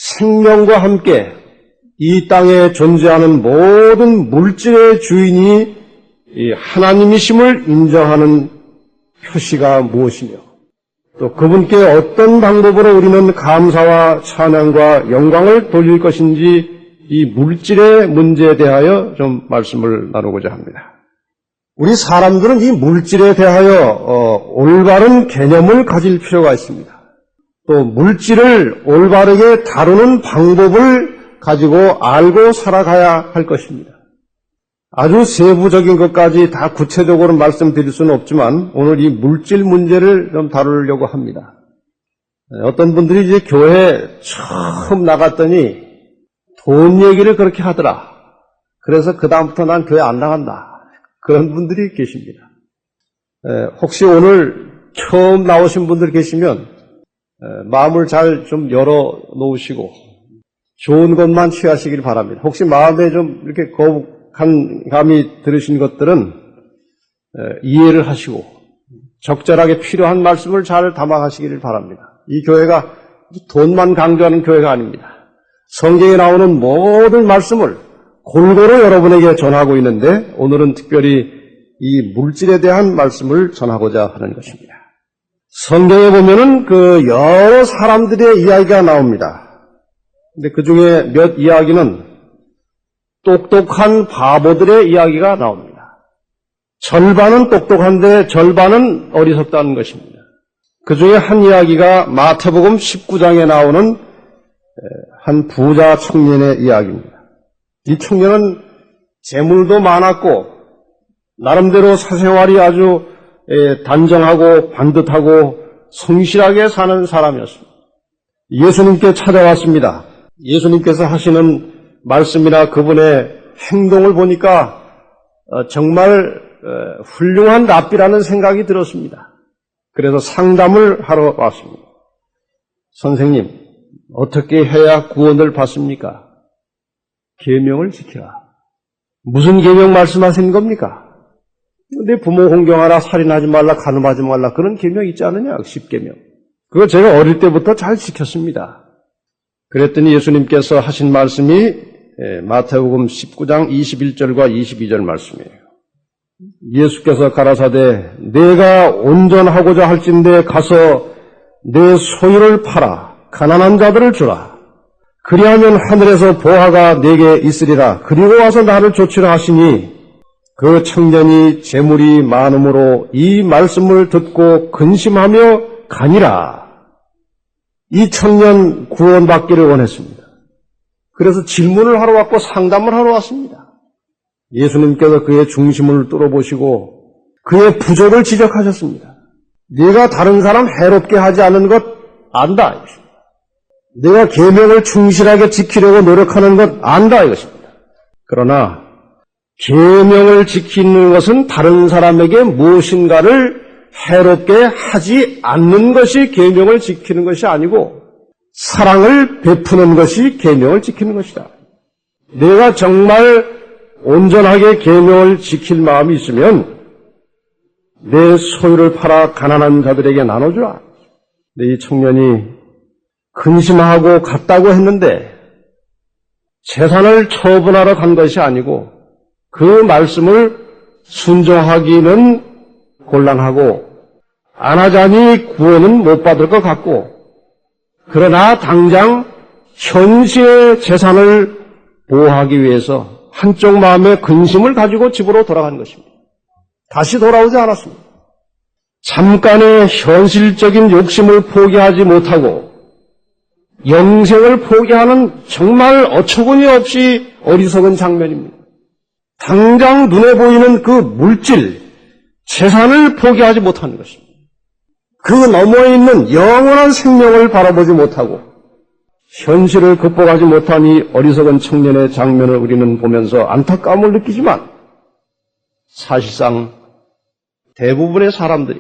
생명과 함께 이 땅에 존재하는 모든 물질의 주인이 이 하나님이심을 인정하는 표시가 무엇이며 또 그분께 어떤 방법으로 우리는 감사와 찬양과 영광을 돌릴 것인지 이 물질의 문제에 대하여 좀 말씀을 나누고자 합니다. 우리 사람들은 이 물질에 대하여 올바른 개념을 가질 필요가 있습니다. 또 물질을 올바르게 다루는 방법을 가지고 알고 살아가야 할 것입니다. 아주 세부적인 것까지 다 구체적으로 말씀드릴 수는 없지만 오늘 이 물질 문제를 좀 다루려고 합니다. 어떤 분들이 이제 교회 처음 나갔더니 돈 얘기를 그렇게 하더라. 그래서 그다음부터 난 교회 안 나간다. 그런 분들이 계십니다. 혹시 오늘 처음 나오신 분들 계시면 마음을 잘 좀 열어 놓으시고 좋은 것만 취하시길 바랍니다. 혹시 마음에 좀 이렇게 거북한 감이 들으신 것들은 이해를 하시고 적절하게 필요한 말씀을 잘 담아가시기를 바랍니다. 이 교회가 돈만 강조하는 교회가 아닙니다. 성경에 나오는 모든 말씀을 골고루 여러분에게 전하고 있는데 오늘은 특별히 이 물질에 대한 말씀을 전하고자 하는 것입니다. 성경에 보면은 그 여러 사람들의 이야기가 나옵니다. 근데 그 중에 몇 이야기는 똑똑한 바보들의 이야기가 나옵니다. 절반은 똑똑한데 절반은 어리석다는 것입니다. 그 중에 한 이야기가 마태복음 19장에 나오는 한 부자 청년의 이야기입니다. 이 청년은 재물도 많았고 나름대로 사생활이 아주 단정하고 반듯하고 성실하게 사는 사람이었습니다. 예수님께 찾아왔습니다. 예수님께서 하시는 말씀이나 그분의 행동을 보니까 정말 훌륭한 랍비라는 생각이 들었습니다. 그래서 상담을 하러 왔습니다. 선생님, 어떻게 해야 구원을 받습니까? 계명을 지키라. 무슨 계명 말씀하시는 겁니까? 내 부모 공경하라, 살인하지 말라, 간음하지 말라 그런 계명 있지 않느냐? 10계명. 그거 제가 어릴 때부터 잘 지켰습니다. 그랬더니 예수님께서 하신 말씀이 마태복음 19장 21절과 22절 말씀이에요. 예수께서 가라사대 내가 온전하고자 할진대 가서 내 소유를 팔아 가난한 자들을 주라. 그리하면 하늘에서 보화가 내게 있으리라. 그리고 와서 나를 좇으라 하시니 그 청년이 재물이 많음으로 이 말씀을 듣고 근심하며 가니라. 이 청년 구원받기를 원했습니다. 그래서 질문을 하러 왔고 상담을 하러 왔습니다. 예수님께서 그의 중심을 뚫어보시고 그의 부족을 지적하셨습니다. 네가 다른 사람 해롭게 하지 않는 것 안다. 내가 계명을 충실하게 지키려고 노력하는 것 안다 이것입니다. 그러나 계명을 지키는 것은 다른 사람에게 무엇인가를 해롭게 하지 않는 것이 계명을 지키는 것이 아니고 사랑을 베푸는 것이 계명을 지키는 것이다. 내가 정말 온전하게 계명을 지킬 마음이 있으면 내 소유를 팔아 가난한 자들에게 나눠주라. 근데 이 청년이 근심하고 갔다고 했는데 재산을 처분하러 간 것이 아니고 그 말씀을 순종하기는 곤란하고 안 하자니 구원은 못 받을 것 같고 그러나 당장 현시의 재산을 보호하기 위해서 한쪽 마음에 근심을 가지고 집으로 돌아간 것입니다. 다시 돌아오지 않았습니다. 잠깐의 현실적인 욕심을 포기하지 못하고 영생을 포기하는 정말 어처구니 없이 어리석은 장면입니다. 당장 눈에 보이는 그 물질, 재산을 포기하지 못하는 것입니다. 그 너머에 있는 영원한 생명을 바라보지 못하고 현실을 극복하지 못한 이 어리석은 청년의 장면을 우리는 보면서 안타까움을 느끼지만 사실상 대부분의 사람들이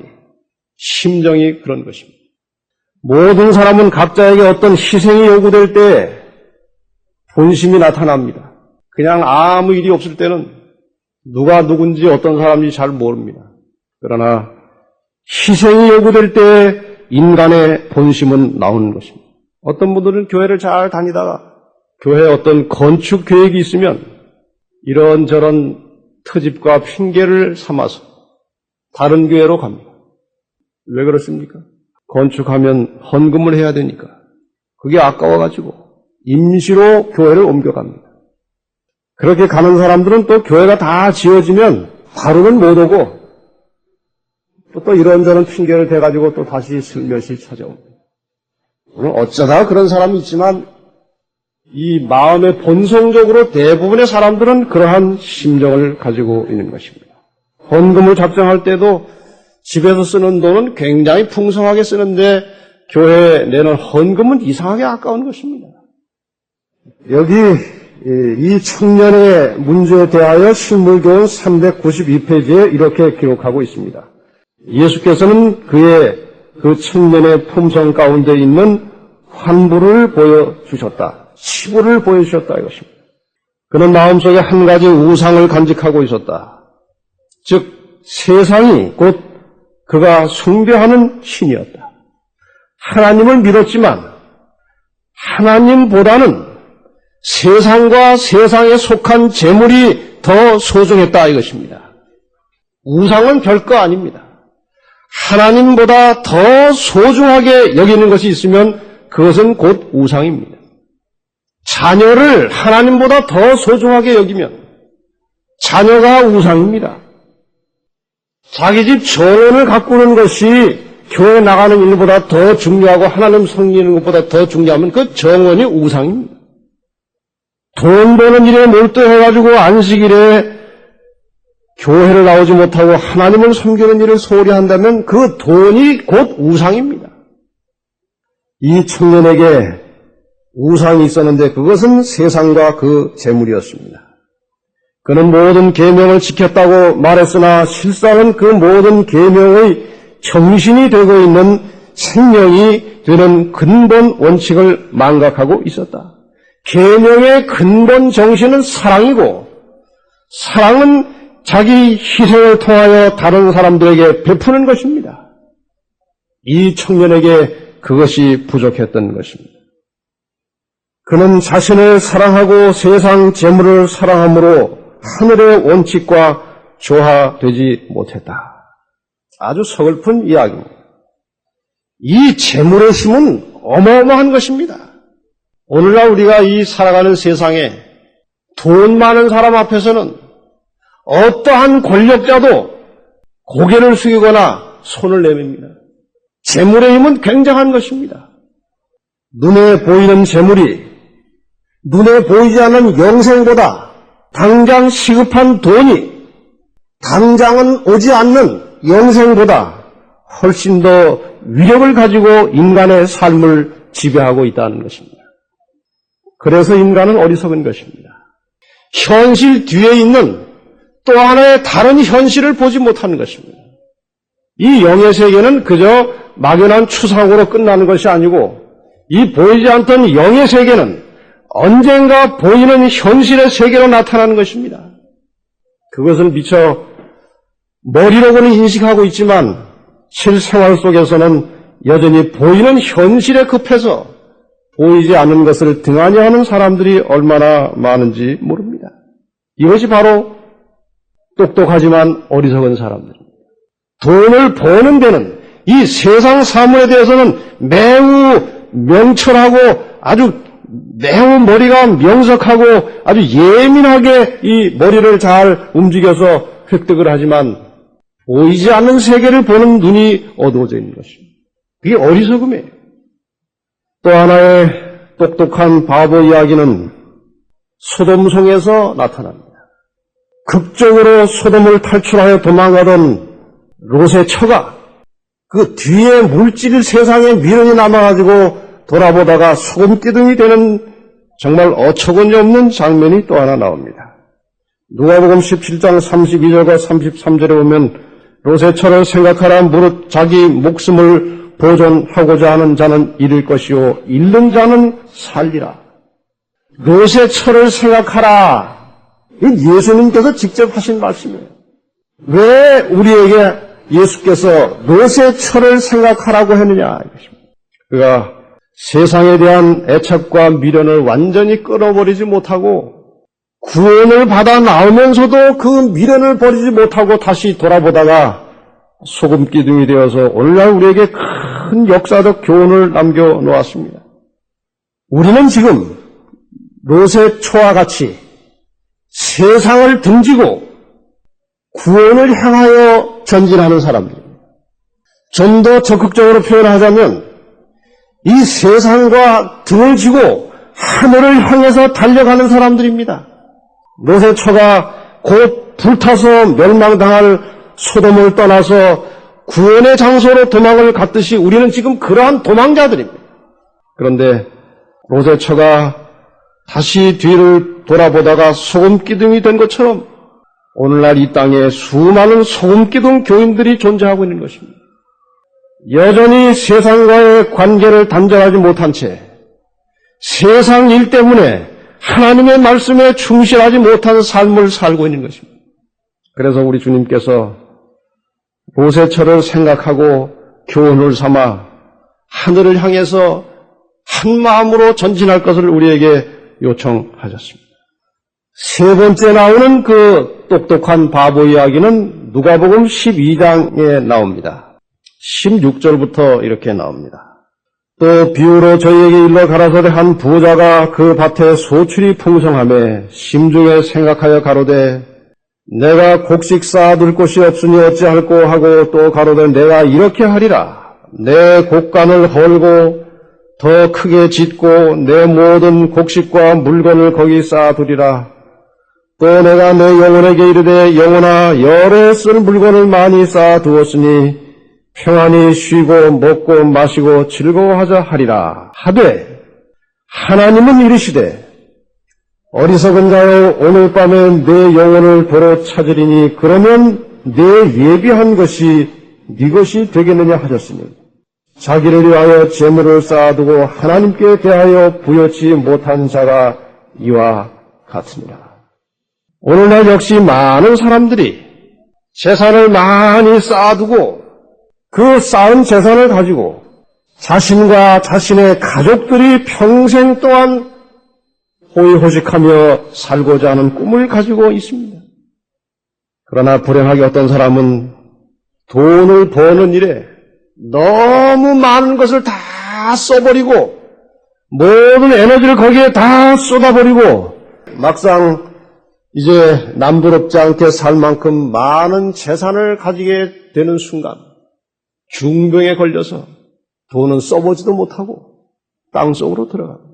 심정이 그런 것입니다. 모든 사람은 각자에게 어떤 희생이 요구될 때 본심이 나타납니다. 그냥 아무 일이 없을 때는 누가 누군지 어떤 사람인지 잘 모릅니다. 그러나 희생이 요구될 때 인간의 본심은 나오는 것입니다. 어떤 분들은 교회를 잘 다니다가 교회에 어떤 건축 계획이 있으면 이런저런 트집과 핑계를 삼아서 다른 교회로 갑니다. 왜 그렇습니까? 건축하면 헌금을 해야 되니까. 그게 아까워가지고 임시로 교회를 옮겨갑니다. 그렇게 가는 사람들은 또 교회가 다 지어지면 바로는 못 오고 또 이런저런 핑계를 대가지고 또 다시 슬며시 찾아옵니다. 물론 어쩌다 그런 사람이 있지만 이 마음의 본성적으로 대부분의 사람들은 그러한 심정을 가지고 있는 것입니다. 헌금을 작정할 때도 집에서 쓰는 돈은 굉장히 풍성하게 쓰는데 교회에 내는 헌금은 이상하게 아까운 것입니다. 여기 이 청년의 문제에 대하여 신물교훈 392페이지에 이렇게 기록하고 있습니다. 예수께서는 그의 그 청년의 품성 가운데 있는 환부를 보여주셨다. 치부를 보여주셨다 이것입니다. 그는 마음속에 한 가지 우상을 간직하고 있었다. 즉 세상이 곧 그가 숭배하는 신이었다. 하나님을 믿었지만 하나님보다는 세상과 세상에 속한 재물이 더 소중했다 이것입니다. 우상은 별거 아닙니다. 하나님보다 더 소중하게 여기는 것이 있으면 그것은 곧 우상입니다. 자녀를 하나님보다 더 소중하게 여기면 자녀가 우상입니다. 자기 집 정원을 가꾸는 것이 교회 나가는 일보다 더 중요하고 하나님 섬기는 것보다 더 중요하면 그 정원이 우상입니다. 돈 버는 일에 몰두해가지고 안식일에 교회를 나오지 못하고 하나님을 섬기는 일을 소홀히 한다면 그 돈이 곧 우상입니다. 이 청년에게 우상이 있었는데 그것은 세상과 그 재물이었습니다. 그는 모든 계명을 지켰다고 말했으나 실상은 그 모든 계명의 정신이 되고 있는 생명이 되는 근본 원칙을 망각하고 있었다. 계명의 근본 정신은 사랑이고 사랑은 자기 희생을 통하여 다른 사람들에게 베푸는 것입니다. 이 청년에게 그것이 부족했던 것입니다. 그는 자신을 사랑하고 세상 재물을 사랑함으로 하늘의 원칙과 조화되지 못했다. 아주 서글픈 이야기입니다. 이 재물의 힘은 어마어마한 것입니다. 오늘날 우리가 이 살아가는 세상에 돈 많은 사람 앞에서는 어떠한 권력자도 고개를 숙이거나 손을 내밉니다. 재물의 힘은 굉장한 것입니다. 눈에 보이는 재물이 눈에 보이지 않는 영생보다 당장 시급한 돈이 당장은 오지 않는 영생보다 훨씬 더 위력을 가지고 인간의 삶을 지배하고 있다는 것입니다. 그래서 인간은 어리석은 것입니다. 현실 뒤에 있는 또 하나의 다른 현실을 보지 못하는 것입니다. 이 영의 세계는 그저 막연한 추상으로 끝나는 것이 아니고 이 보이지 않던 영의 세계는 언젠가 보이는 현실의 세계로 나타나는 것입니다. 그것을 미처 머리로는 인식하고 있지만 실생활 속에서는 여전히 보이는 현실에 급해서 보이지 않는 것을 등한히 하는 사람들이 얼마나 많은지 모릅니다. 이것이 바로 똑똑하지만 어리석은 사람들입니다. 돈을 버는 데는 이 세상 사물에 대해서는 매우 명철하고 아주 매우 머리가 명석하고 아주 예민하게 이 머리를 잘 움직여서 획득을 하지만 보이지 않는 세계를 보는 눈이 어두워져 있는 것입니다. 그게 어리석음이에요. 또 하나의 똑똑한 바보 이야기는 소돔성에서 나타납니다. 극적으로 소돔을 탈출하여 도망가던 롯의 처가 그 뒤에 물질이 세상에 미련이 남아가지고 돌아보다가 소금기둥이 되는 정말 어처구니 없는 장면이 또 하나 나옵니다. 누가복음 17장 32절과 33절에 보면 롯의 처를 생각하라. 무릇 자기 목숨을 보존하고자 하는 자는 잃을 것이요 잃는 자는 살리라. 롯의 처를 생각하라. 예수님께서 직접 하신 말씀이에요. 왜 우리에게 예수께서 롯의 처를 생각하라고 했느냐 이것입니다. 그가 세상에 대한 애착과 미련을 완전히 끊어버리지 못하고 구원을 받아 나오면서도 그 미련을 버리지 못하고 다시 돌아보다가 소금기둥이 되어서 오늘날 우리에게 큰 역사적 교훈을 남겨놓았습니다. 우리는 지금 롯의 초와 같이 세상을 등지고 구원을 향하여 전진하는 사람들입니다. 좀 더 적극적으로 표현하자면 이 세상과 등을 지고 하늘을 향해서 달려가는 사람들입니다. 롯의 초가 곧 불타서 멸망당할 소돔을 떠나서 구원의 장소로 도망을 갔듯이 우리는 지금 그러한 도망자들입니다. 그런데 롯의 초가 다시 뒤를 돌아보다가 소금기둥이 된 것처럼 오늘날 이 땅에 수많은 소금기둥 교인들이 존재하고 있는 것입니다. 여전히 세상과의 관계를 단절하지 못한 채 세상 일 때문에 하나님의 말씀에 충실하지 못한 삶을 살고 있는 것입니다. 그래서 우리 주님께서 롯의 처를 생각하고 교훈을 삼아 하늘을 향해서 한 마음으로 전진할 것을 우리에게 요청하셨습니다. 세 번째 나오는 그 똑똑한 바보 이야기는 누가복음 12장에 나옵니다. 16절부터 이렇게 나옵니다. 또 비유로 저희에게 일러 가라사대 한 부자가 그 밭에 소출이 풍성하매 심중에 생각하여 가로되 내가 곡식 쌓아둘 곳이 없으니 어찌할꼬 하고 또 가로되 내가 이렇게 하리라. 내 곡간을 헐고 더 크게 짓고 내 모든 곡식과 물건을 거기 쌓아두리라. 또 내가 내 영혼에게 이르되 영혼아 여러 쓸 물건을 많이 쌓아두었으니 평안히 쉬고 먹고 마시고 즐거워하자 하리라. 하되 하나님은 이르시되 어리석은 자여 오늘 밤에 내 영혼을 도로 찾으리니 그러면 내 예비한 것이 네 것이 되겠느냐 하셨으니 자기를 위하여 재물을 쌓아두고 하나님께 대하여 부여치 못한 자가 이와 같으니라. 오늘날 역시 많은 사람들이 재산을 많이 쌓아두고 그 쌓은 재산을 가지고 자신과 자신의 가족들이 평생 동안 호의호식하며 살고자 하는 꿈을 가지고 있습니다. 그러나 불행하게 어떤 사람은 돈을 버는 일에 너무 많은 것을 다 써버리고 모든 에너지를 거기에 다 쏟아버리고 막상 이제 남부럽지 않게 살 만큼 많은 재산을 가지게 되는 순간 중병에 걸려서 돈은 써보지도 못하고 땅속으로 들어갑니다.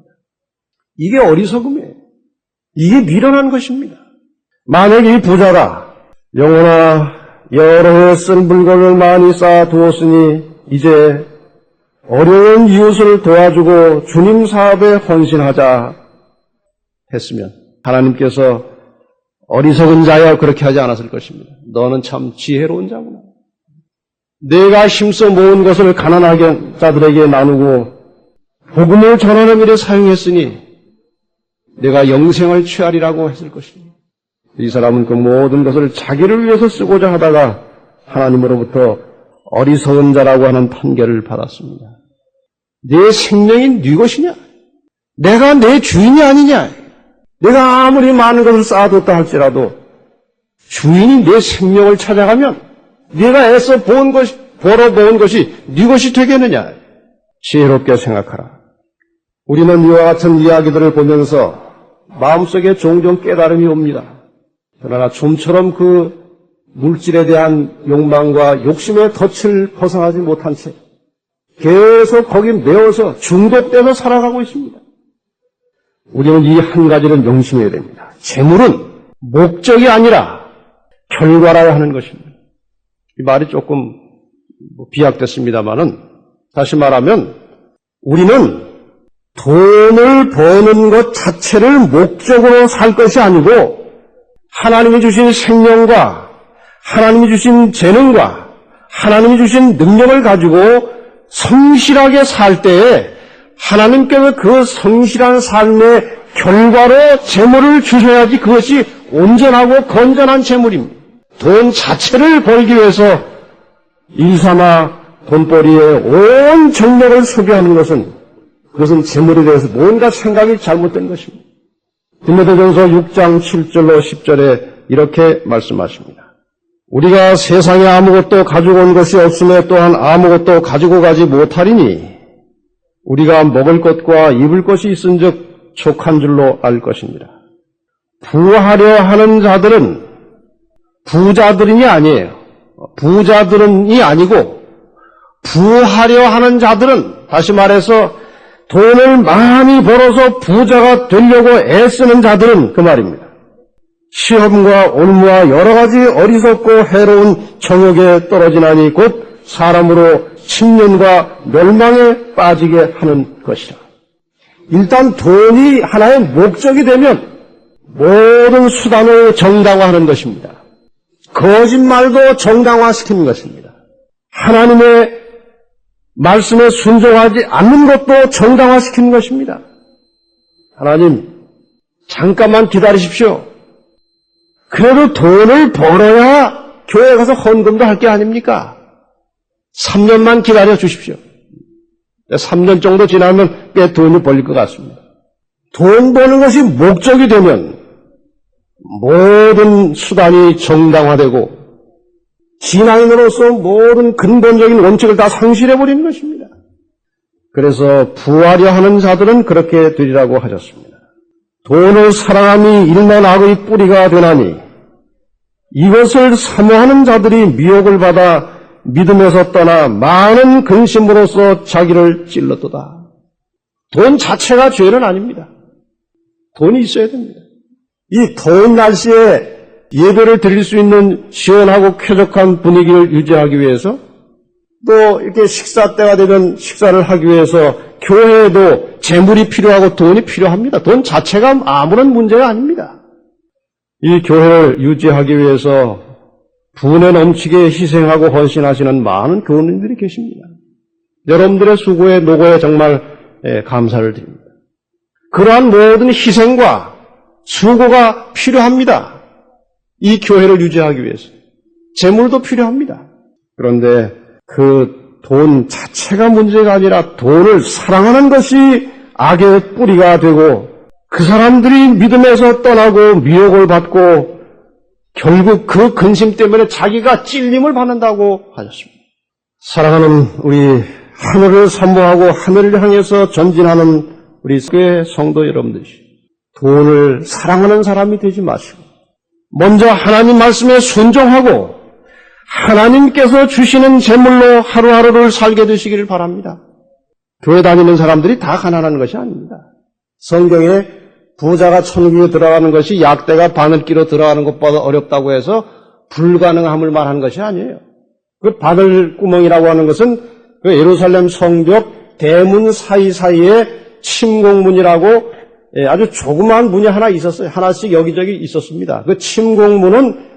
이게 어리석음이에요. 이게 미련한 것입니다. 만약 이 부자가 영혼아 여러 해 쓴 물건을 많이 쌓아두었으니 이제 어려운 이웃을 도와주고 주님 사업에 헌신하자 했으면 하나님께서 어리석은 자여 그렇게 하지 않았을 것입니다. 너는 참 지혜로운 자구나. 내가 힘써 모은 것을 가난하게 자들에게 나누고 복음을 전하는 일에 사용했으니 내가 영생을 취하리라고 했을 것입니다. 이 사람은 그 모든 것을 자기를 위해서 쓰고자 하다가 하나님으로부터 어리석은 자라고 하는 판결을 받았습니다. 내 생명이 네 것이냐? 내가 내 주인이 아니냐? 내가 아무리 많은 것을 쌓아뒀다 할지라도 주인이 내 생명을 찾아가면 네가 애써 벌어모은 것이 네 것이 되겠느냐? 지혜롭게 생각하라. 우리는 이와 같은 이야기들을 보면서 마음속에 종종 깨달음이 옵니다. 그러나 좀처럼 그 물질에 대한 욕망과 욕심의 덫을 벗어나지 못한 채 계속 거기 매워서 중독돼서 살아가고 있습니다. 우리는 이 한 가지를 명심해야 됩니다. 재물은 목적이 아니라 결과라야 하는 것입니다. 이 말이 조금 비약됐습니다만은 다시 말하면 우리는 돈을 버는 것 자체를 목적으로 살 것이 아니고 하나님이 주신 생명과 하나님이 주신 재능과 하나님이 주신 능력을 가지고 성실하게 살 때에 하나님께서 그 성실한 삶의 결과로 재물을 주셔야지 그것이 온전하고 건전한 재물입니다. 돈 자체를 벌기 위해서 일삼아 돈벌이에 온 정력을 소비하는 것은 그것은 재물에 대해서 뭔가 생각이 잘못된 것입니다. 디모데전서 6장 7절로 10절에 이렇게 말씀하십니다. 우리가 세상에 아무것도 가지고 온 것이 없음에 또한 아무것도 가지고 가지 못하리니 우리가 먹을 것과 입을 것이 있은즉 족한 줄로 알 것입니다. 부하려 하는 자들은 부자들이 아니에요. 부자들은이 아니고 부하려 하는 자들은, 다시 말해서 돈을 많이 벌어서 부자가 되려고 애쓰는 자들은 그 말입니다. 시험과 올무와 여러 가지 어리석고 해로운 정욕에 떨어지나니 곧 사람으로 침륜과 멸망에 빠지게 하는 것이라. 일단 돈이 하나의 목적이 되면 모든 수단을 정당화하는 것입니다. 거짓말도 정당화시키는 것입니다. 하나님의 말씀에 순종하지 않는 것도 정당화시키는 것입니다. 하나님, 잠깐만 기다리십시오. 그래도 돈을 벌어야 교회 가서 헌금도 할 게 아닙니까? 3년만 기다려 주십시오. 3년 정도 지나면 꽤 돈이 벌릴 것 같습니다. 돈 버는 것이 목적이 되면 모든 수단이 정당화되고 신앙인으로서 모든 근본적인 원칙을 다 상실해버리는 것입니다. 그래서 부하려 하는 자들은 그렇게 되리라고 하셨습니다. 돈을 사랑함이 일만 악의 뿌리가 되나니 이것을 사모하는 자들이 미혹을 받아 믿음에서 떠나 많은 근심으로써 자기를 찔렀도다. 돈 자체가 죄는 아닙니다. 돈이 있어야 됩니다. 이 더운 날씨에 예배를 드릴 수 있는 시원하고 쾌적한 분위기를 유지하기 위해서, 또 이렇게 식사 때가 되면 식사를 하기 위해서 교회에도 재물이 필요하고 돈이 필요합니다. 돈 자체가 아무런 문제가 아닙니다. 이 교회를 유지하기 위해서 분에 넘치게 희생하고 헌신하시는 많은 교우님들이 계십니다. 여러분들의 수고에 노고에 정말 감사를 드립니다. 그러한 모든 희생과 수고가 필요합니다. 이 교회를 유지하기 위해서. 재물도 필요합니다. 그런데 그 돈 자체가 문제가 아니라 돈을 사랑하는 것이 악의 뿌리가 되고 그 사람들이 믿음에서 떠나고 미혹을 받고 결국 그 근심 때문에 자기가 찔림을 받는다고 하셨습니다. 사랑하는 우리 하늘을 선포하고 하늘을 향해서 전진하는 우리 교회 성도 여러분들이 돈을 사랑하는 사람이 되지 마시고 먼저 하나님 말씀에 순종하고 하나님께서 주시는 재물로 하루하루를 살게 되시기를 바랍니다. 교회 다니는 사람들이 다 가난한 것이 아닙니다. 성경에 부자가 천국에 들어가는 것이 약대가 바늘기로 들어가는 것보다 어렵다고 해서 불가능함을 말하는 것이 아니에요. 그 바늘구멍이라고 하는 것은 그 예루살렘 성벽 대문 사이사이에 침공문이라고 아주 조그마한 문이 하나 있었어요. 하나씩 여기저기 있었습니다. 그 침공문은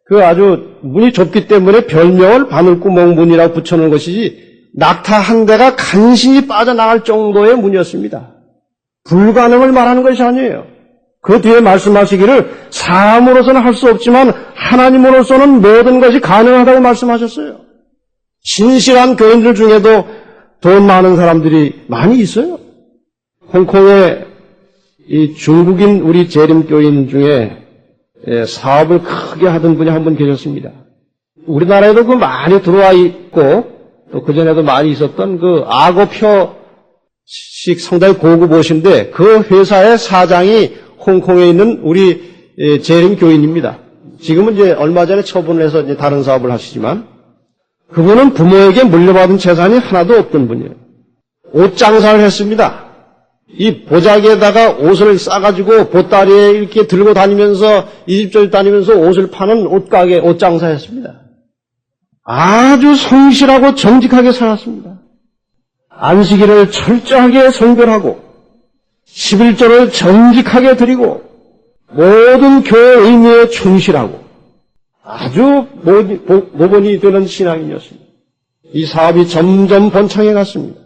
그 아주 문이 좁기 때문에 별명을 바늘구멍 문이라고 붙여놓은 것이지 낙타 한 대가 간신히 빠져나갈 정도의 문이었습니다. 불가능을 말하는 것이 아니에요. 그 뒤에 말씀하시기를 사람으로서는 할 수 없지만 하나님으로서는 모든 것이 가능하다고 말씀하셨어요. 진실한 교인들 중에도 돈 많은 사람들이 많이 있어요. 홍콩에 이 중국인 우리 재림교인 중에 사업을 크게 하던 분이 한 분 계셨습니다. 우리나라에도 그 많이 들어와 있고 또 그전에도 많이 있었던 그 악어표식 상당히 고급 옷인데 그 회사의 사장이 홍콩에 있는 우리 재림교인입니다. 지금은 이제 얼마 전에 처분을 해서 이제 다른 사업을 하시지만 그분은 부모에게 물려받은 재산이 하나도 없던 분이에요. 옷 장사를 했습니다. 이 보자기에다가 옷을 싸가지고 보따리에 이렇게 들고 다니면서 이 집 저 집 다니면서 옷을 파는 옷가게, 옷 장사했습니다. 아주 성실하고 정직하게 살았습니다. 안식일을 철저하게 성별하고 11조를 정직하게 드리고 모든 교회 의미에 충실하고 아주 모본이 되는 신앙인이었습니다. 이 사업이 점점 번창해 갔습니다.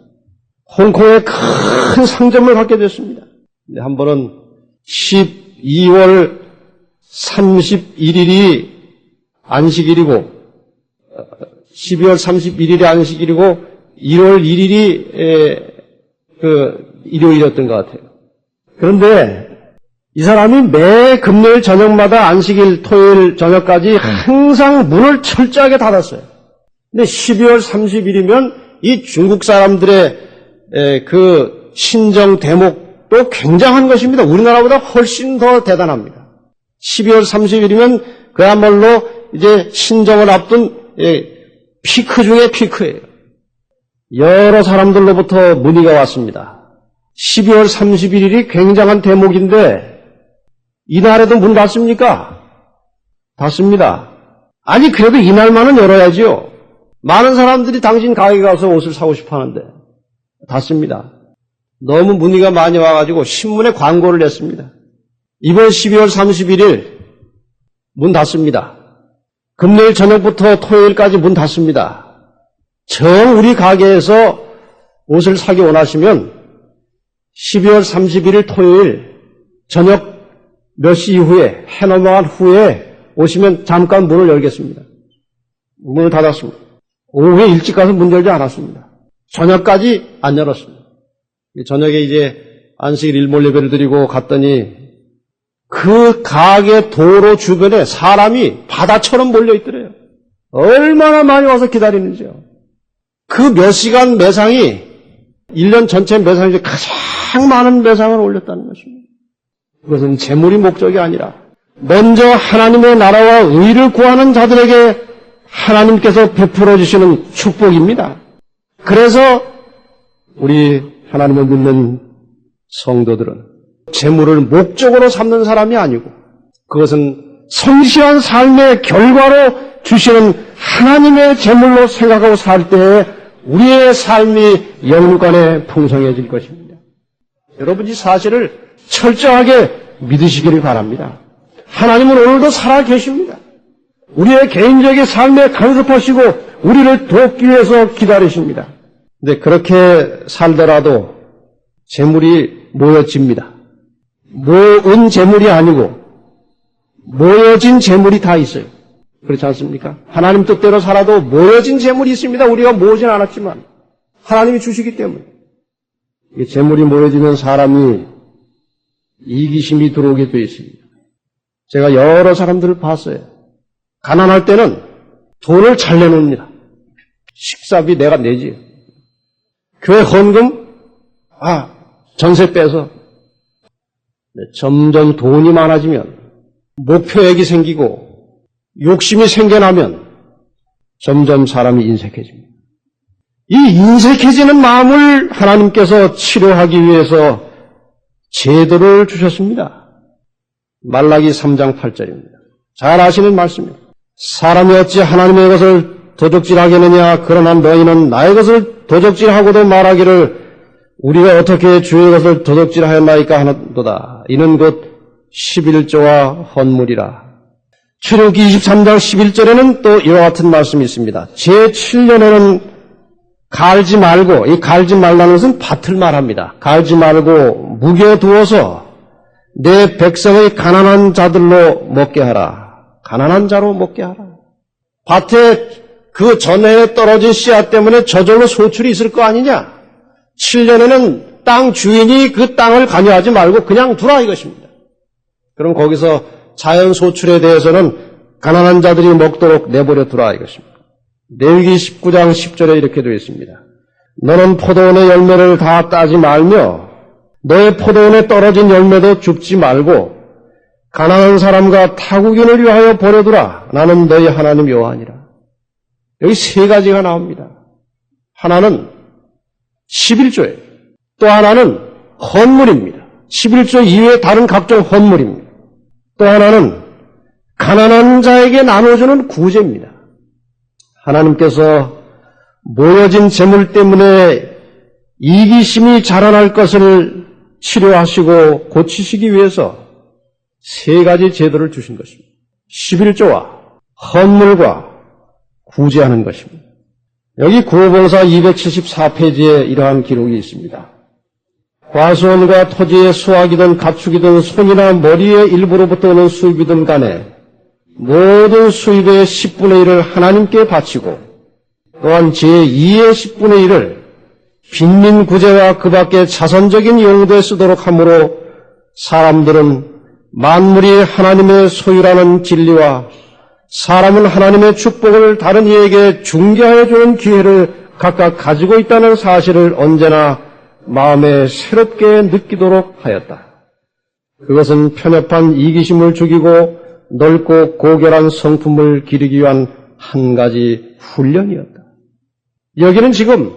홍콩에 큰 상점을 갖게 됐습니다. 한 번은 12월 31일이 안식일이고 12월 31일이 안식일이고 1월 1일이 일요일이었던 것 같아요. 그런데 이 사람이 매 금요일 저녁마다 안식일, 토요일 저녁까지 항상 문을 철저하게 닫았어요. 근데 12월 30일이면 이 중국 사람들의 그 신정 대목도 굉장한 것입니다. 우리나라보다 훨씬 더 대단합니다. 12월 30일이면 그야말로 이제 신정을 앞둔 피크 중의 피크예요. 여러 사람들로부터 문의가 왔습니다. 12월 31일이 굉장한 대목인데 이날에도 문 닫습니까? 닫습니다. 아니 그래도 이날만은 열어야지요. 많은 사람들이 당신 가게 가서 옷을 사고 싶어 하는데 닫습니다. 너무 문의가 많이 와가지고 신문에 광고를 냈습니다. 이번 12월 31일 문 닫습니다. 금요일 저녁부터 토요일까지 문 닫습니다. 정 우리 가게에서 옷을 사기 원하시면 12월 31일 토요일 저녁 몇 시 이후에 해 넘어간 후에 오시면 잠깐 문을 열겠습니다. 문을 닫았습니다. 오후에 일찍 가서 문 열지 않았습니다. 저녁까지 안 열었습니다. 저녁에 이제 안식일 일몰 예배를 드리고 갔더니 그 가게 도로 주변에 사람이 바다처럼 몰려있더래요. 얼마나 많이 와서 기다리는지요. 그 몇 시간 매상이 1년 전체 매상 중에 가장 많은 매상을 올렸다는 것입니다. 그것은 재물이 목적이 아니라 먼저 하나님의 나라와 의를 구하는 자들에게 하나님께서 베풀어 주시는 축복입니다. 그래서 우리 하나님을 믿는 성도들은 재물을 목적으로 삼는 사람이 아니고 그것은 성실한 삶의 결과로 주시는 하나님의 재물로 생각하고 살 때에 우리의 삶이 영육간에 풍성해질 것입니다. 여러분 이 사실을 철저하게 믿으시기를 바랍니다. 하나님은 오늘도 살아 계십니다. 우리의 개인적인 삶에 간섭하시고 우리를 돕기 위해서 기다리십니다. 근데 그렇게 살더라도 재물이 모여집니다. 모은 재물이 아니고 모여진 재물이 다 있어요. 그렇지 않습니까? 하나님 뜻대로 살아도 모여진 재물이 있습니다. 우리가 모으진 않았지만 하나님이 주시기 때문에. 재물이 모여지면 사람이 이기심이 들어오게 되어 있습니다. 제가 여러 사람들을 봤어요. 가난할 때는 돈을 잘 내놓습니다. 식사비 내가 내지. 교회 헌금, 전세 빼서. 점점 돈이 많아지면 목표액이 생기고 욕심이 생겨나면 점점 사람이 인색해집니다. 이 인색해지는 마음을 하나님께서 치료하기 위해서 제도를 주셨습니다. 말라기 3장 8절입니다. 잘 아시는 말씀입니다. 사람이 어찌 하나님의 것을 도적질하겠느냐 그러나 너희는 나의 것을 도적질하고도 말하기를 우리가 어떻게 주의 것을 도적질하였나이까 하는도다. 이는 곧 11조와 헌물이라. 출애굽기 23장 11절에는 또 이와 같은 말씀이 있습니다. 제7년에는 갈지 말고, 이 갈지 말라는 것은 밭을 말합니다. 갈지 말고 묵여두어서 내 백성의 가난한 자들로 먹게 하라. 가난한 자로 먹게 하라. 밭에 그 전해에 떨어진 씨앗 때문에 저절로 소출이 있을 거 아니냐? 7년에는 땅 주인이 그 땅을 관여하지 말고 그냥 두라 이것입니다. 그럼 거기서 자연 소출에 대해서는 가난한 자들이 먹도록 내버려 두라 이것입니다. 레위기 19장 10절에 이렇게 되어 있습니다. 너는 포도원의 열매를 다 따지 말며 너의 포도원에 떨어진 열매도 줍지 말고 가난한 사람과 타국인을 위하여 버려두라. 나는 너희 하나님 여호와니라. 여기 세 가지가 나옵니다. 하나는 11조예요. 또 하나는 헌물입니다. 11조 이외에 다른 각종 헌물입니다. 또 하나는 가난한 자에게 나눠주는 구제입니다. 하나님께서 모여진 재물 때문에 이기심이 자라날 것을 치료하시고 고치시기 위해서 세 가지 제도를 주신 것입니다. 11조와 헌물과 구제하는 것입니다. 여기 구호봉사 274페이지에 이러한 기록이 있습니다. 과수원과 토지의 수확이든 가축이든 손이나 머리의 일부로부터 오는 수입이든 간에 모든 수입의 10분의 1을 하나님께 바치고 또한 제2의 10분의 1을 빈민 구제와 그 밖에 자선적인 용도에 쓰도록 하므로 사람들은 만물이 하나님의 소유라는 진리와 사람은 하나님의 축복을 다른 이에게 중개하여 주는 기회를 각각 가지고 있다는 사실을 언제나 마음에 새롭게 느끼도록 하였다. 그것은 편협한 이기심을 죽이고 넓고 고결한 성품을 기르기 위한 한 가지 훈련이었다. 여기는 지금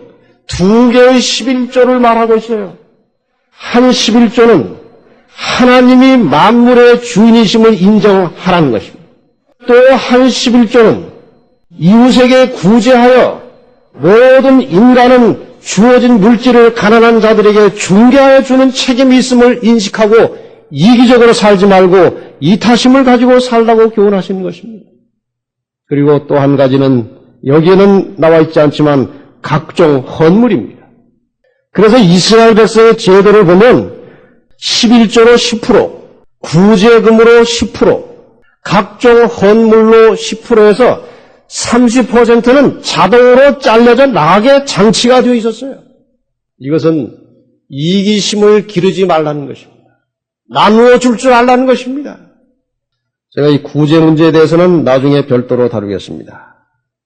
두 개의 11조를 말하고 있어요. 한 11조는 하나님이 만물의 주인이심을 인정하라는 것입니다. 또 한 11조는 이웃에게 구제하여 모든 인간은 주어진 물질을 가난한 자들에게 중개하여 주는 책임이 있음을 인식하고 이기적으로 살지 말고 이타심을 가지고 살라고 교훈하시는 것입니다. 그리고 또 한 가지는 여기에는 나와 있지 않지만 각종 헌물입니다. 그래서 이스라엘 백성의 제도를 보면 11조로 10%, 구제금으로 10%, 각종 헌물로 10%에서 30%는 자동으로 잘려져 나가게 장치가 되어 있었어요. 이것은 이기심을 기르지 말라는 것입니다. 나누어 줄 줄 알라는 것입니다. 제가 이 구제 문제에 대해서는 나중에 별도로 다루겠습니다.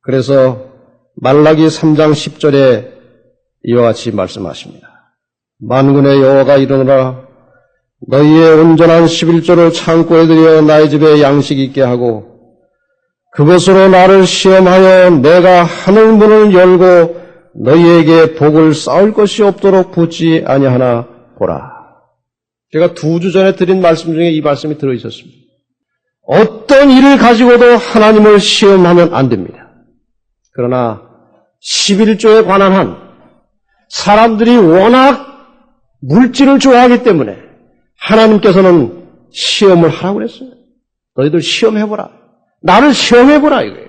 그래서 말라기 3장 10절에 이와 같이 말씀하십니다. 만군의 여호와가 이르노라 너희의 온전한 11조를 창고에 들여 나의 집에 양식 있게 하고 그것으로 나를 시험하여 내가 하늘 문을 열고 너희에게 복을 쌓을 것이 없도록 붙지 아니하나 보라. 제가 2주 전에 드린 말씀 중에 이 말씀이 들어있었습니다. 어떤 일을 가지고도 하나님을 시험하면 안 됩니다. 그러나 11조에 관한 한 사람들이 워낙 물질을 좋아하기 때문에 하나님께서는 시험을 하라고 그랬어요. 너희들 시험해보라. 나를 시험해보라 이거예요.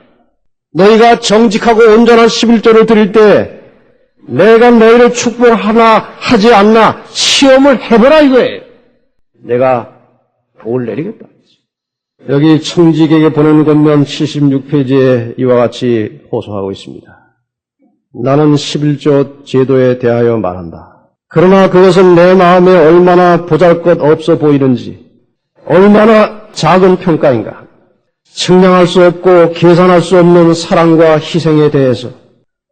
너희가 정직하고 온전한 11조를 드릴 때 내가 너희를 축복하나 하지 않나 시험을 해보라 이거예요. 내가 복을 내리겠다. 여기 청지기에게 보낸 권면 76페이지에 이와 같이 호소하고 있습니다. 나는 11조 제도에 대하여 말한다. 그러나 그것은 내 마음에 얼마나 보잘것없어 보이는지, 얼마나 작은 평가인가. 측량할 수 없고 계산할 수 없는 사랑과 희생에 대해서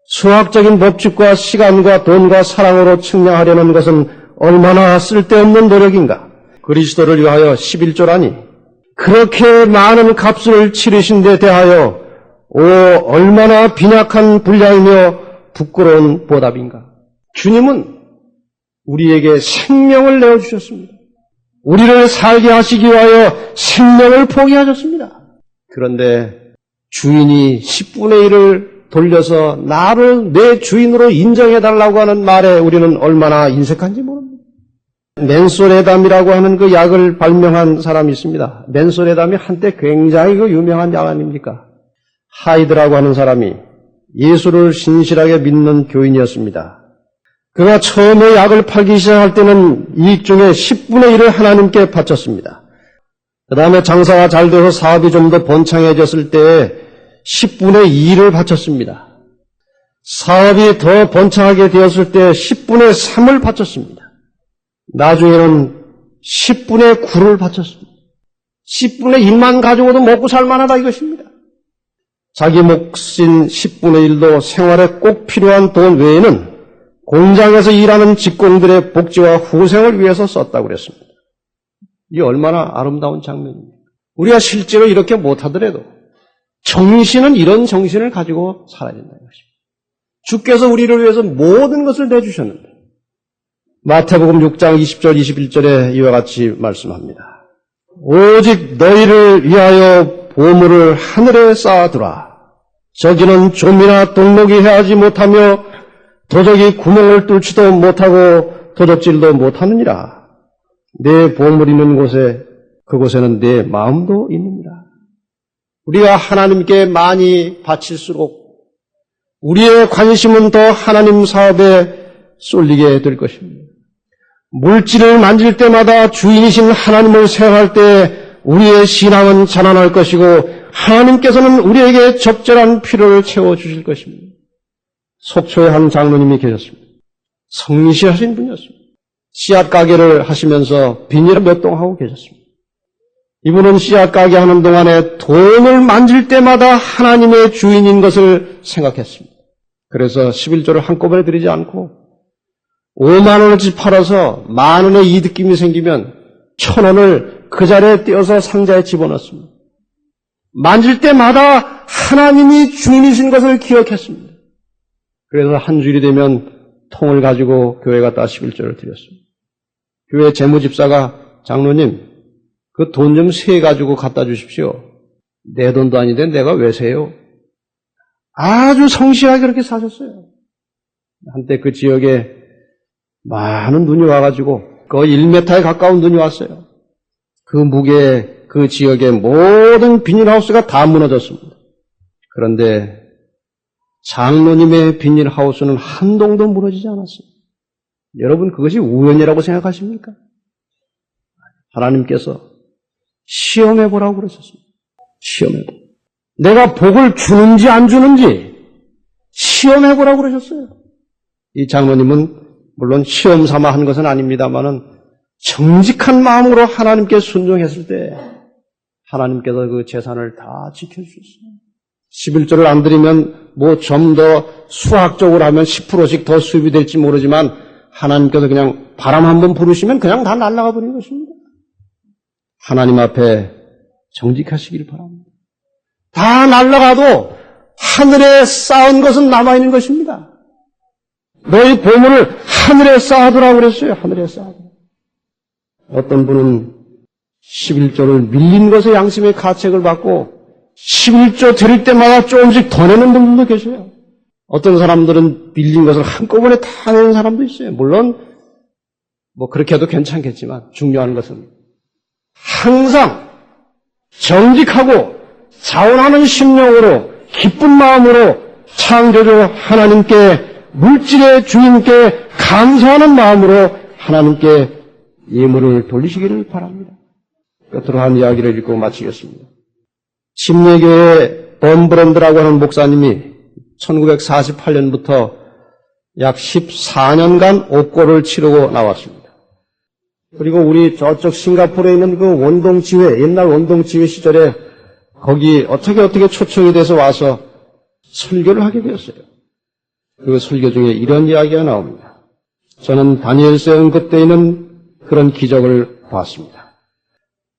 수학적인 법칙과 시간과 돈과 사랑으로 측량하려는 것은 얼마나 쓸데없는 노력인가. 그리스도를 위하여 11조라니 그렇게 많은 값을 치르신 데 대하여 얼마나 빈약한 분량이며 부끄러운 보답인가. 주님은 우리에게 생명을 내어주셨습니다. 우리를 살게 하시기 위하여 생명을 포기하셨습니다. 그런데 주인이 10분의 1을 돌려서 나를 내 주인으로 인정해달라고 하는 말에 우리는 얼마나 인색한지 모릅니다. 맨소레담이라고 하는 그 약을 발명한 사람이 있습니다. 맨소레담이 한때 굉장히 그 유명한 약 아닙니까? 하이드라고 하는 사람이 예수를 신실하게 믿는 교인이었습니다. 그가 처음에 약을 팔기 시작할 때는 이익 중에 10분의 1을 하나님께 바쳤습니다. 그 다음에 장사가 잘 돼서 사업이 좀 더 번창해졌을 때에 10분의 2를 바쳤습니다. 사업이 더 번창하게 되었을 때 10분의 3을 바쳤습니다. 나중에는 10분의 9를 바쳤습니다. 10분의 1만 가지고도 먹고 살만하다 이것입니다. 자기 몫인 10분의 1도 생활에 꼭 필요한 돈 외에는 공장에서 일하는 직공들의 복지와 후생을 위해서 썼다고 그랬습니다. 이 얼마나 아름다운 장면입니까? 우리가 실제로 이렇게 못하더라도 정신은 이런 정신을 가지고 살아야 된다는 것입니다. 주께서 우리를 위해서 모든 것을 내주셨는데 마태복음 6장 20절 21절에 이와 같이 말씀합니다. 오직 너희를 위하여 보물을 하늘에 쌓아두라. 저기는 좀이나 동록이 해하지 못하며 도적이 구멍을 뚫지도 못하고 도적질도 못하느니라. 내 보물 있는 곳에 그곳에는 내 마음도 있느니라. 우리가 하나님께 많이 바칠수록 우리의 관심은 더 하나님 사업에 쏠리게 될 것입니다. 물질을 만질 때마다 주인이신 하나님을 생각할 때 우리의 신앙은 자라날 것이고 하나님께서는 우리에게 적절한 필요를 채워주실 것입니다. 속초에 한 장로님이 계셨습니다. 성실하신 분이었습니다. 씨앗 가게를 하시면서 비닐을 몇 동 하고 계셨습니다. 이분은 씨앗 가게 하는 동안에 돈을 만질 때마다 하나님의 주인인 것을 생각했습니다. 그래서 11조를 한꺼번에 드리지 않고 5만 원어치 팔아서 10,000원의 이득금이 생기면 1,000원을 그 자리에 떼어서 상자에 집어넣습니다. 만질 때마다 하나님이 주인이신 것을 기억했습니다. 그래서 한 주일이 되면 통을 가지고 교회 갔다 11조를 드렸습니다. 교회 재무집사가 장로님 그 돈 좀 세 가지고 갖다 주십시오. 내 돈도 아닌데 내가 왜 세요? 아주 성실하게 그렇게 사셨어요. 한때 그 지역에 많은 눈이 와가지고 거의 1m에 가까운 눈이 왔어요. 그 무게에 그 지역의 모든 비닐하우스가 다 무너졌습니다. 그런데 장로님의 비닐하우스는 한 동도 무너지지 않았어요. 여러분 그것이 우연이라고 생각하십니까? 하나님께서 시험해보라고 그러셨습니다. 시험해보라. 내가 복을 주는지 안 주는지 시험해보라고 그러셨어요. 이 장로님은 물론 시험 삼아 한 것은 아닙니다만은 정직한 마음으로 하나님께 순종했을 때 하나님께서 그 재산을 다 지켜주셨어요. 11조를 안 드리면 뭐 좀 더 수학적으로 하면 10%씩 더 수입이 될지 모르지만 하나님께서 그냥 바람 한번 부르시면 그냥 다 날아가 버리는 것입니다. 하나님 앞에 정직하시길 바랍니다. 다 날아가도 하늘에 쌓은 것은 남아있는 것입니다. 너희 보물을 하늘에 쌓아두라고 그랬어요. 하늘에 쌓아두라. 어떤 분은 11조를 밀린 것에 양심의 가책을 받고 11조 드릴 때마다 조금씩 더 내는 분들도 계세요. 어떤 사람들은 밀린 것을 한꺼번에 다 내는 사람도 있어요. 물론 뭐 그렇게 해도 괜찮겠지만 중요한 것은 항상 정직하고 자원하는 심령으로 기쁜 마음으로 창조주 하나님께 물질의 주인께 감사하는 마음으로 하나님께 예물을 돌리시기를 바랍니다. 끝으로 한 이야기를 읽고 마치겠습니다. 침례교회 범브런드라고 하는 목사님이 1948년부터 약 14년간 옥고를 치르고 나왔습니다. 그리고 우리 저쪽 싱가포르에 있는 그 원동지회, 옛날 원동지회 시절에 거기 어떻게 초청이 돼서 와서 설교를 하게 되었어요. 그 설교 중에 이런 이야기가 나옵니다. 저는 다니엘서의 언급 때 있는 그런 기적을 봤습니다.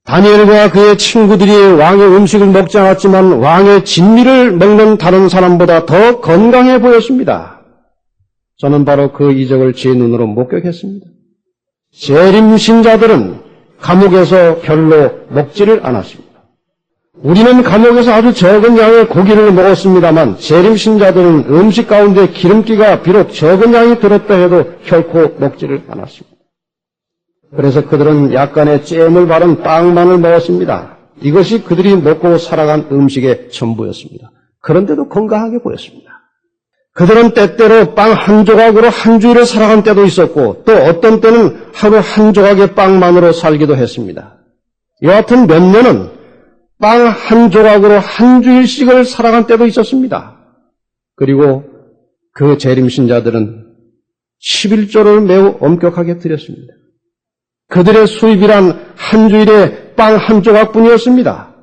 다니엘과 그의 친구들이 왕의 음식을 먹지 않았지만 왕의 진미를 먹는 다른 사람보다 더 건강해 보였습니다. 저는 바로 그 이적을 제 눈으로 목격했습니다. 재림 신자들은 감옥에서 별로 먹지를 않았습니다. 우리는 감옥에서 아주 적은 양의 고기를 먹었습니다만 재림 신자들은 음식 가운데 기름기가 비록 적은 양이 들었다 해도 결코 먹지를 않았습니다. 그래서 그들은 약간의 잼을 바른 빵만을 먹었습니다. 이것이 그들이 먹고 살아간 음식의 전부였습니다. 그런데도 건강하게 보였습니다. 그들은 때때로 빵 한 조각으로 한 주일을 살아간 때도 있었고 또 어떤 때는 하루 한 조각의 빵만으로 살기도 했습니다. 여하튼 몇 년은 빵 한 조각으로 한 주일씩을 살아간 때도 있었습니다. 그리고 그 재림신자들은 11조를 매우 엄격하게 드렸습니다. 그들의 수입이란 한 주일에 빵 한 조각뿐이었습니다.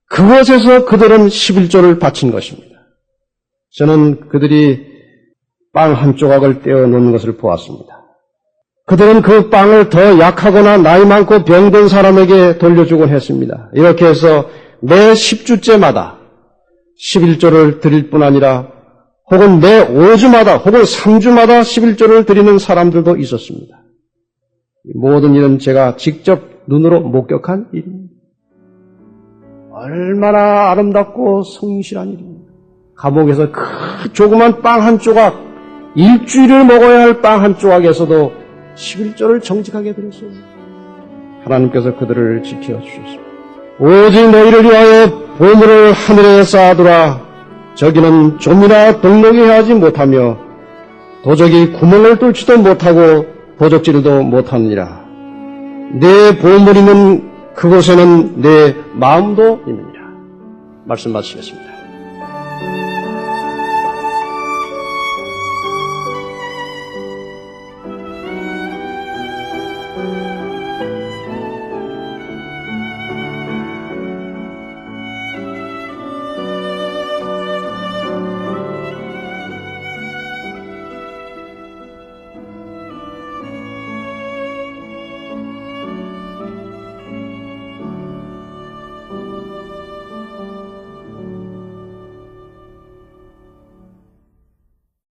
그것에서 그들은 11조를 바친 것입니다. 저는 그들이 빵 한 조각을 떼어 놓는 것을 보았습니다. 그들은 그 빵을 더 약하거나 나이 많고 병든 사람에게 돌려주곤 했습니다. 이렇게 해서 매 10주째마다 11조를 드릴 뿐 아니라 혹은 매 5주마다 혹은 3주마다 11조를 드리는 사람들도 있었습니다. 모든 일은 제가 직접 눈으로 목격한 일입니다. 얼마나 아름답고 성실한 일입니다. 감옥에서 그 조그만 빵 한 조각, 일주일을 먹어야 할 빵 한 조각에서도 11조를 정직하게 드렸어요. 하나님께서 그들을 지켜주셨습니다. 오직 너희를 위하여 보물을 하늘에 쌓아두라. 저기는 좀이나 동록이 하지 못하며 도적이 구멍을 뚫지도 못하고 도적질도 못하느니라. 내 보물 있는 그곳에는 내 마음도 있느니라. 말씀 마치겠습니다.